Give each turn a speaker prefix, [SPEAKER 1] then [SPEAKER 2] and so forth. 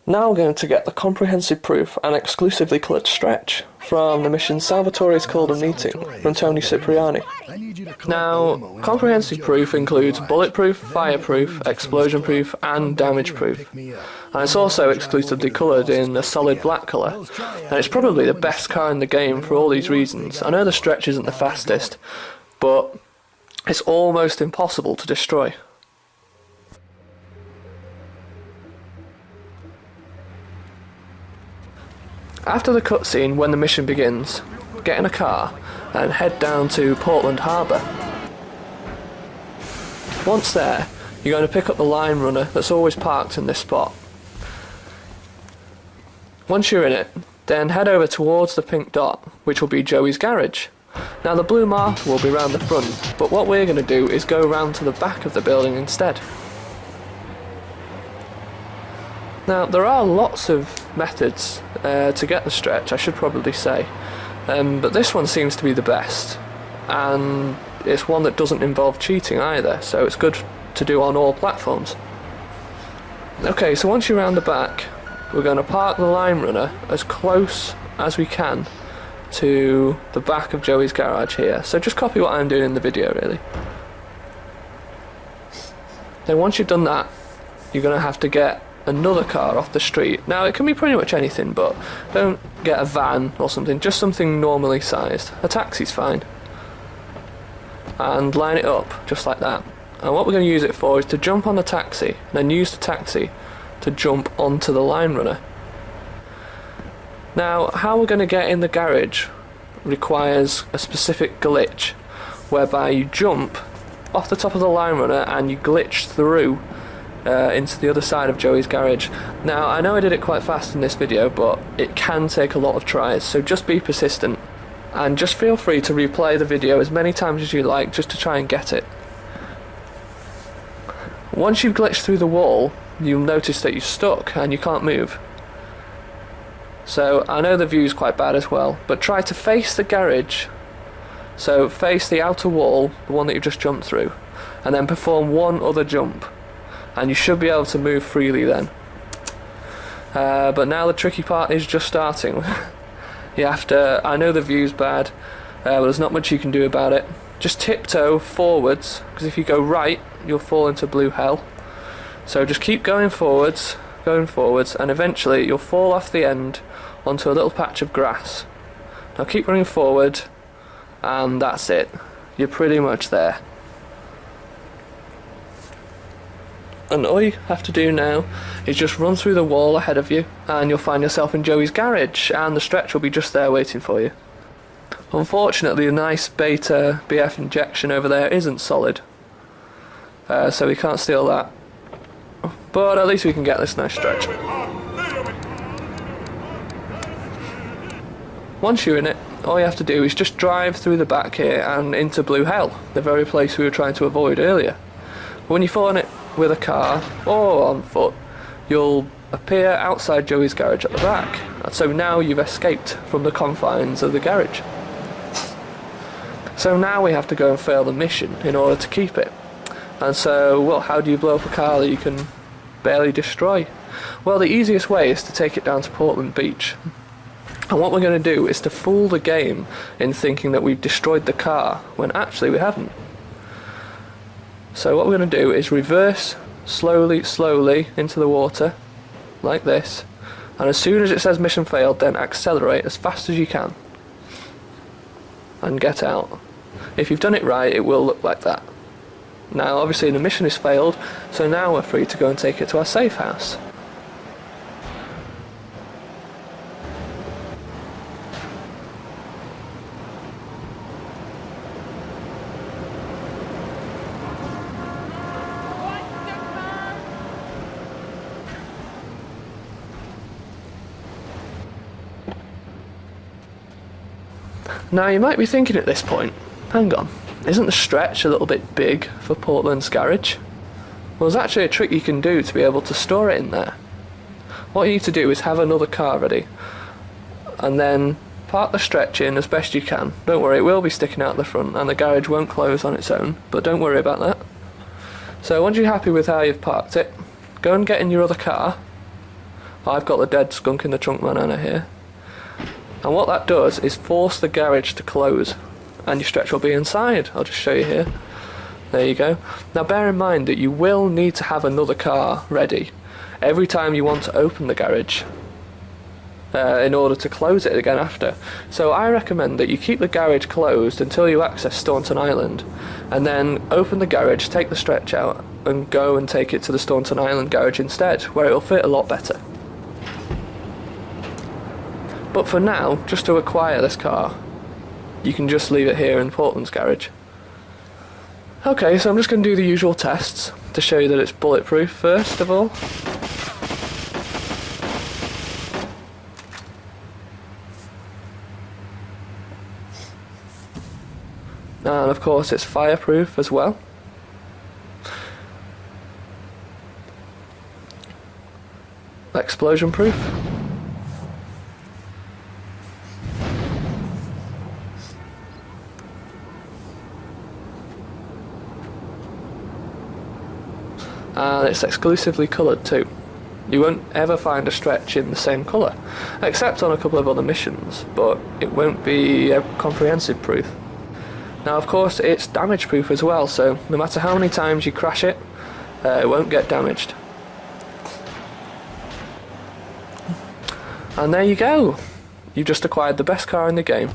[SPEAKER 1] Now we're going to get the comprehensive proof and exclusively coloured stretch from the mission Salvatore's called a meeting from Tony Cipriani. Now, comprehensive proof includes bulletproof, fireproof, explosion proof and damage proof. And it's also exclusively coloured in a solid black colour. And it's probably the best car in the game for all these reasons. I know the stretch isn't the fastest, but it's almost impossible to destroy. After the cutscene, when the mission begins, get in a car and head down to Portland Harbour. Once there, you're going to pick up the line runner that's always parked in this spot. Once you're in it, then head over towards the pink dot, which will be Joey's garage. Now the blue marker will be round the front, but what we're going to do is go round to the back of the building instead. Now, there are lots of methods to get the stretch, I should probably say, but this one seems to be the best, and it's one that doesn't involve cheating either, so it's good to do on all platforms. Okay, so once you're around the back, we're going to park the line runner as close as we can to the back of Joey's garage here, so just copy what I'm doing in the video really. Then once you've done that, you're going to have to get another car off the street. Now it can be pretty much anything, but don't get a van or something, just something normally sized. A taxi's fine. And line it up, just like that. And what we're going to use it for is to jump on the taxi, and then use the taxi to jump onto the line runner. Now, how we're going to get in the garage requires a specific glitch, whereby you jump off the top of the line runner and you glitch through into the other side of Joey's garage. Now, I know I did it quite fast in this video, but it can take a lot of tries, so just be persistent. And just feel free to replay the video as many times as you like, just to try and get it. Once you've glitched through the wall, you'll notice that you're stuck and you can't move. So, I know the view's quite bad as well, but try to face the garage. So, face the outer wall, the one that you've just jumped through, and then perform one other jump. And you should be able to move freely then. But now the tricky part is just starting. You have to, I know the view's bad, but there's not much you can do about it. Just tiptoe forwards, because if you go right, you'll fall into blue hell. So just keep going forwards, and eventually you'll fall off the end onto a little patch of grass. Now keep running forward, and that's it. You're pretty much there. And all you have to do now is just run through the wall ahead of you, and you'll find yourself in Joey's garage, and the stretch will be just there waiting for you. Unfortunately, the nice beta BF injection over there isn't solid, so we can't steal that. But at least we can get this nice stretch. Once you're in it, all you have to do is just drive through the back here and into Blue Hell, the very place we were trying to avoid earlier. When you fall in it with a car or on foot, you'll appear outside Joey's garage at the back, and so now you've escaped from the confines of the garage. So now we have to go and fail the mission in order to keep it. And so, well, how do you blow up a car that you can barely destroy? Well, the easiest way is to take it down to Portland Beach. And what we're going to do is to fool the game in thinking that we've destroyed the car, when actually we haven't. So what we're going to do is reverse slowly into the water, like this, and as soon as it says mission failed, then accelerate as fast as you can, and get out. If you've done it right, it will look like that. Now obviously the mission is failed, so now we're free to go and take it to our safe house. Now you might be thinking at this point, hang on, isn't the stretch a little bit big for Portland's garage? Well, there's actually a trick you can do to be able to store it in there. What you need to do is have another car ready, and then park the stretch in as best you can. Don't worry, it will be sticking out the front and the garage won't close on its own, but don't worry about that. So once you're happy with how you've parked it, go and get in your other car, I've got the dead skunk in the trunk banana here. And what that does is force the garage to close, and your stretch will be inside. I'll just show you here. There you go. Now bear in mind that you will need to have another car ready every time you want to open the garage in order to close it again after. So I recommend that you keep the garage closed until you access Staunton Island, and then open the garage, take the stretch out, and go and take it to the Staunton Island garage instead, where it'll fit a lot better. But for now, just to acquire this car, you can just leave it here in Portland's garage. Okay, so I'm just going to do the usual tests to show you that it's bulletproof first of all. And of course it's fireproof as well. Explosion proof. And it's exclusively coloured too. You won't ever find a stretch in the same colour, except on a couple of other missions, but it won't be comprehensive proof. Now of course it's damage proof as well, so no matter how many times you crash it, it won't get damaged. And there you go. You've just acquired the best car in the game.